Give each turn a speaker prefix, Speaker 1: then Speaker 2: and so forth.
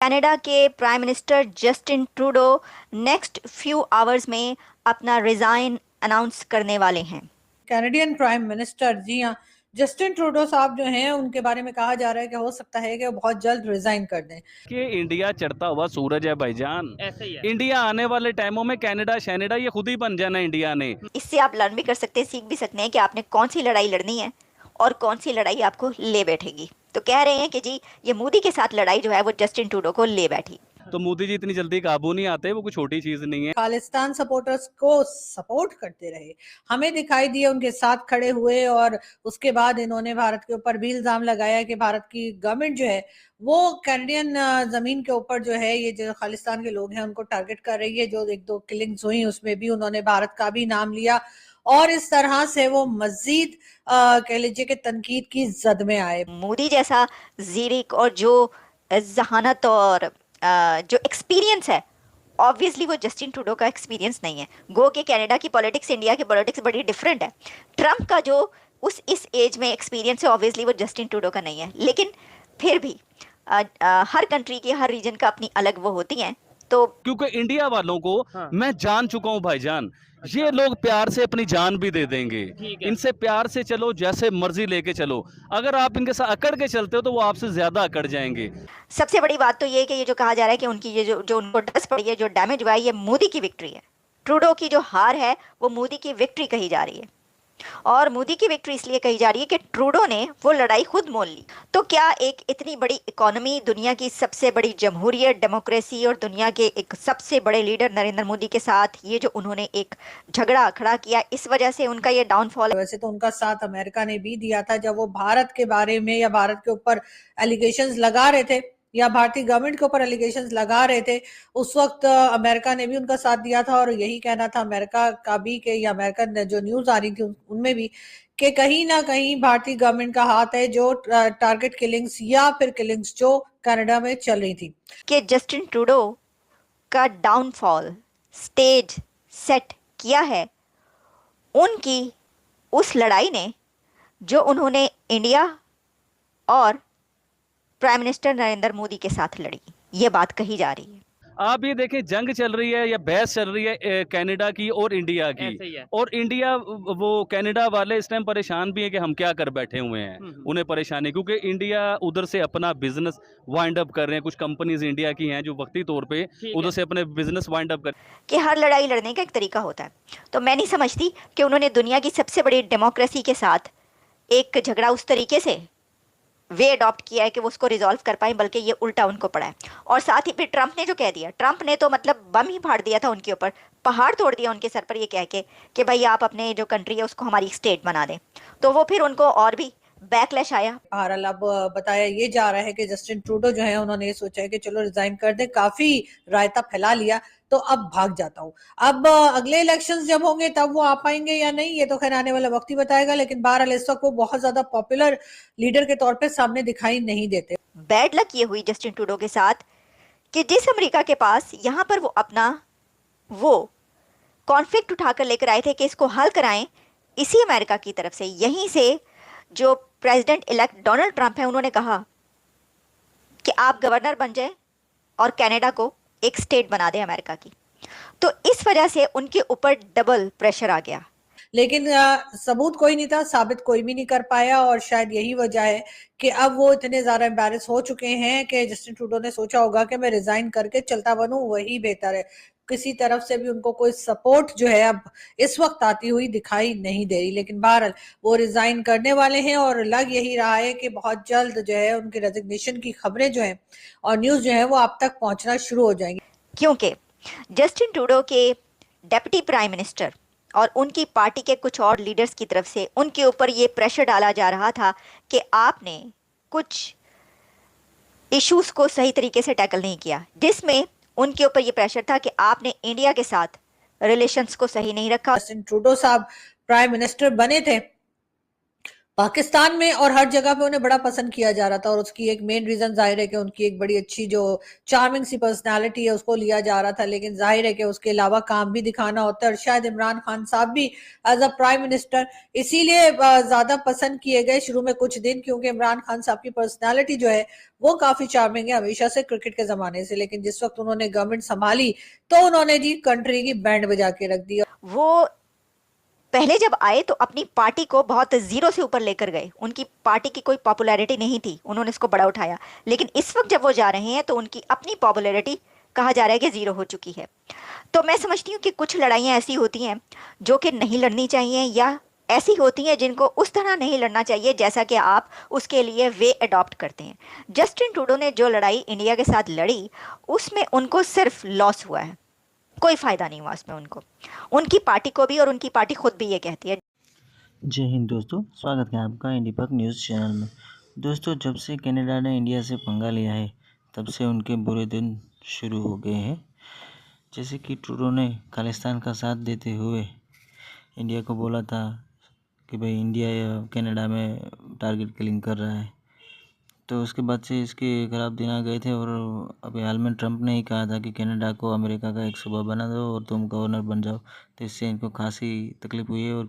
Speaker 1: Canada के prime minister Justin Trudeau next few hours में अपना रिजाइन अनाउंस करने वाले हैं।
Speaker 2: कैनेडियन प्राइम मिनिस्टर, जी हाँ, जस्टिन ट्रूडो साहब जो हैं उनके बारे में कहा जा रहा है कि हो सकता है कि वो बहुत जल्द रिजाइन कर दें।
Speaker 3: कि इंडिया चढ़ता हुआ सूरज है भाईजान,
Speaker 4: ऐसे ही है।
Speaker 3: इंडिया आने वाले टाइमों में कनाडा शैनेडा ये खुद ही बन जाना इंडिया ने।
Speaker 1: इससे आप लर्न भी कर सकते हैं, सीख भी सकते हैं कि आपने कौन सी लड़ाई लड़नी है और कौन सी लड़ाई आपको ले बैठेगी। तो कह रहे हैं कि जी ये मोदी के साथ लड़ाई जो है वो जस्टिन ट्रूडो को ले बैठी।
Speaker 3: तो मोदी जी इतनी जल्दी काबू नहीं आते, वो कोई छोटी चीज नहीं है।
Speaker 2: खालिस्तान सपोर्टर्स को सपोर्ट करते रहे, हमें दिखाई दिया उनके साथ खड़े हुए, और उसके बाद इन्होंने भारत के ऊपर भी इल्जाम लगाया कि भारत की गवर्नमेंट जो है वो कैनेडियन जमीन के ऊपर जो है ये जो खालिस्तान के लोग हैं उनको टारगेट कर रही है। जो एक दो किलिंग्स हुई उसमें भी उन्होंने भारत का भी नाम लिया, और इस तरह से वो मजीद कह लीजिए कि तनकीद की जद में आए।
Speaker 1: मोदी जैसा जीरिक और जो जहानत और जो एक्सपीरियंस है, ऑब्वियसली वो जस्टिन ट्रूडो का एक्सपीरियंस नहीं है। गो के कनाडा की पॉलिटिक्स इंडिया की पॉलिटिक्स बड़ी डिफरेंट है। ट्रम्प का जो इस एज में एक्सपीरियंस है ऑब्वियसली वो जस्टिन ट्रूडो का नहीं है। लेकिन फिर भी हर कंट्री की हर रीजन का अपनी अलग वो होती हैं। तो
Speaker 3: क्योंकि इंडिया वालों को
Speaker 4: हाँ।
Speaker 3: मैं जान चुका हूं भाईजान, ये लोग प्यार से अपनी जान भी दे देंगे।
Speaker 4: ठीक है।
Speaker 3: इनसे प्यार से चलो, जैसे मर्जी लेके चलो। अगर आप इनके साथ अकड़ के चलते हो तो वो आपसे ज्यादा अकड़ जाएंगे।
Speaker 1: सबसे बड़ी बात तो ये है कि ये जो कहा जा रहा है कि उनकी ये जो उनको डस पड़ी है, जो डैमेज हुआ है, ये मोदी की विक्ट्री है। ट्रूडो की जो हार है वो मोदी की विक्ट्री कही जा रही है। और मोदी की विक्ट्री इसलिए कही जा रही है कि ट्रूडो ने वो लड़ाई खुद मोल ली। तो क्या एक इतनी बड़ी इकोनॉमी, दुनिया की सबसे बड़ी जमहूरियत, डेमोक्रेसी और दुनिया के एक सबसे बड़े लीडर नरेंद्र मोदी के साथ ये जो उन्होंने एक झगड़ा खड़ा किया, इस वजह से उनका ये डाउनफॉल।
Speaker 2: वैसे तो उनका साथ अमेरिका ने भी दिया था जब वो भारत के बारे में या भारत के ऊपर एलिगेशंस लगा रहे थे या भारतीय गवर्नमेंट के ऊपर एलिगेशंस लगा रहे थे, उस वक्त अमेरिका ने भी उनका साथ दिया था। और यही कहना था अमेरिका का भी कि या अमेरिकन जो न्यूज आ रही थी उनमें भी कि कहीं ना कहीं भारतीय गवर्नमेंट का हाथ है जो टारगेट किलिंग्स या फिर किलिंग्स जो कनाडा में चल रही थी।
Speaker 1: कि जस्टिन ट्रूडो का डाउनफॉल स्टेज सेट किया है उनकी उस लड़ाई ने जो उन्होंने इंडिया और प्राइम मिनिस्टर नरेंद्र मोदी के साथ लड़ी। ये बात कही जा रही है।
Speaker 3: आप ये देखें, जंग चल रही है या बहस चल रही है कनाडा की और इंडिया
Speaker 4: ऐसे ही
Speaker 3: की।
Speaker 4: है।
Speaker 3: और इंडिया वो कनाडा वाले इस टाइम परेशान भी है कि हम क्या कर बैठे हुए हैं। उन्हें परेशानी क्योंकि इंडिया उधर से अपना बिजनेस वाइंड अप कर रहे हैं। कुछ कंपनीज इंडिया की हैं जो वक्ती तौर पे
Speaker 4: ठीक
Speaker 3: उधर
Speaker 4: है।
Speaker 3: से अपने बिजनेस वाइंड अप कर।
Speaker 1: कि हर लड़ाई लड़ने का एक तरीका होता है। तो मैं नहीं समझती कि उन्होंने दुनिया की सबसे बड़ी डेमोक्रेसी के साथ एक झगड़ा उस तरीके से वे अडॉप्ट किया है कि वो उसको रिजॉल्व कर पाए, बल्कि ये उल्टा उनको पड़ा है। और साथ ही फिर ट्रंप ने जो कह दिया, ट्रंप ने तो मतलब बम ही फाड़ दिया था उनके ऊपर, पहाड़ तोड़ दिया उनके सर पर, ये कह के कि भाई आप अपने जो कंट्री है उसको हमारी स्टेट बना दें। तो वो फिर उनको और भी बैकलैश आया।
Speaker 2: बहरहाल अब बताया ये जा रहा है कि जस्टिन ट्रूडो जो है उन्होंने ये सोचा है कि चलो रिजाइन कर दे, काफी रायता फैला लिया तो अब भाग जाता हूँ। अब अगले इलेक्शंस जब होंगे तब वो आ पाएंगे या नहीं ये तो खैर आने वाला वक्त ही बताएगा, लेकिन बहरहाल इस वक्त वो बहुत ज्यादा पॉपुलर लीडर के तौर पे सामने दिखाई नहीं देते।
Speaker 1: बैड लक ये हुई जस्टिन ट्रूडो के साथ कि जिस अमेरिका के पास यहाँ पर वो अपना वो कॉन्फ्लिक्ट उठाकर लेकर आए थे कि इसको हल कराएं, इसी अमेरिका की तरफ से, यहीं से जो प्रेसिडेंट इलेक्ट डोनाल्ड ट्रंप है उन्होंने कहा कि आप गवर्नर बन जाएं और कनाडा को एक स्टेट बना दें अमेरिका की। तो इस वजह से उनके ऊपर डबल प्रेशर आ गया।
Speaker 2: लेकिन सबूत कोई नहीं था, साबित कोई भी नहीं कर पाया, और शायद यही वजह है कि अब वो इतने ज्यादा एम्बैरेस हो चुके हैं कि जस्टिन ट्रूडो ने सोचा होगा कि मैं रिजाइन करके चलता बनूं, वही बेहतर है। किसी तरफ से भी उनको कोई सपोर्ट जो है अब इस वक्त आती हुई दिखाई नहीं दे रही। लेकिन बहरहाल वो रिजाइन करने वाले हैं और लग यही रहा है कि बहुत जल्द जो है उनकी रेजिग्नेशन की खबरें जो है और न्यूज जो है वो आप तक पहुंचना शुरू हो जाएंगी।
Speaker 1: क्योंकि जस्टिन ट्रूडो के डेप्यूटी प्राइम मिनिस्टर और उनकी पार्टी के कुछ और लीडर्स की तरफ से उनके ऊपर ये प्रेशर डाला जा रहा था कि आपने कुछ इश्यूज को सही तरीके से टैकल नहीं किया, जिसमें उनके ऊपर ये प्रेशर था कि आपने इंडिया के साथ रिलेशंस को सही नहीं रखा।
Speaker 2: जस्टिन ट्रूडो साहब प्राइम मिनिस्टर बने थे पाकिस्तान में और हर जगह पे उन्हें बड़ा पसंद किया जा रहा था, और उसकी एक मेन रीजन जाहिर है कि उनकी एक बड़ी अच्छी जो चार्मिंग सी पर्सनालिटी है उसको लिया जा रहा था। लेकिन जाहिर है कि उसके अलावा काम भी दिखाना होता है, और शायद इमरान खान साहब भी एज अ प्राइम मिनिस्टर इसीलिए ज्यादा पसंद किए गए शुरू में कुछ दिन, क्योंकि इमरान खान साहब की पर्सनालिटी जो है वो काफी चार्मिंग है हमेशा से, क्रिकेट के जमाने से। लेकिन जिस वक्त उन्होंने गवर्नमेंट संभाली तो उन्होंने जी कंट्री की बैंड बजा के रख दी।
Speaker 1: वो पहले जब आए तो अपनी पार्टी को बहुत जीरो से ऊपर लेकर गए, उनकी पार्टी की कोई पॉपुलैरिटी नहीं थी, उन्होंने इसको बड़ा उठाया। लेकिन इस वक्त जब वो जा रहे हैं तो उनकी अपनी पॉपुलैरिटी कहा जा रहा है कि जीरो हो चुकी है। तो मैं समझती हूँ कि कुछ लड़ाइयाँ ऐसी होती हैं जो कि नहीं लड़नी चाहिए, या ऐसी होती हैं जिनको उस तरह नहीं लड़ना चाहिए जैसा कि आप उसके लिए वे अडॉप्ट करते हैं। जस्टिन ट्रूडो ने जो लड़ाई इंडिया के साथ लड़ी उसमें उनको सिर्फ लॉस हुआ है, कोई फायदा नहीं हुआ उसमें उनको, उनकी पार्टी को भी, और उनकी पार्टी खुद भी ये कहती है।
Speaker 4: जय हिंद दोस्तों, स्वागत है आपका इंडिपक न्यूज़ चैनल में। दोस्तों, जब से कनाडा ने इंडिया से पंगा लिया है तब से उनके बुरे दिन शुरू हो गए हैं। जैसे कि ट्रूडो ने खालिस्तान का साथ देते हुए इंडिया को बोला था कि भाई इंडिया या कनाडा में टारगेट किलिंग कर रहा है, तो उसके बाद से इसके खराब दिन आ गए थे। और अभी हाल में ट्रंप ने ही कहा था कि कनाडा को अमेरिका का एक सूबा बना दो और तुम गवर्नर बन जाओ, तो इससे इनको खासी तकलीफ हुई है। और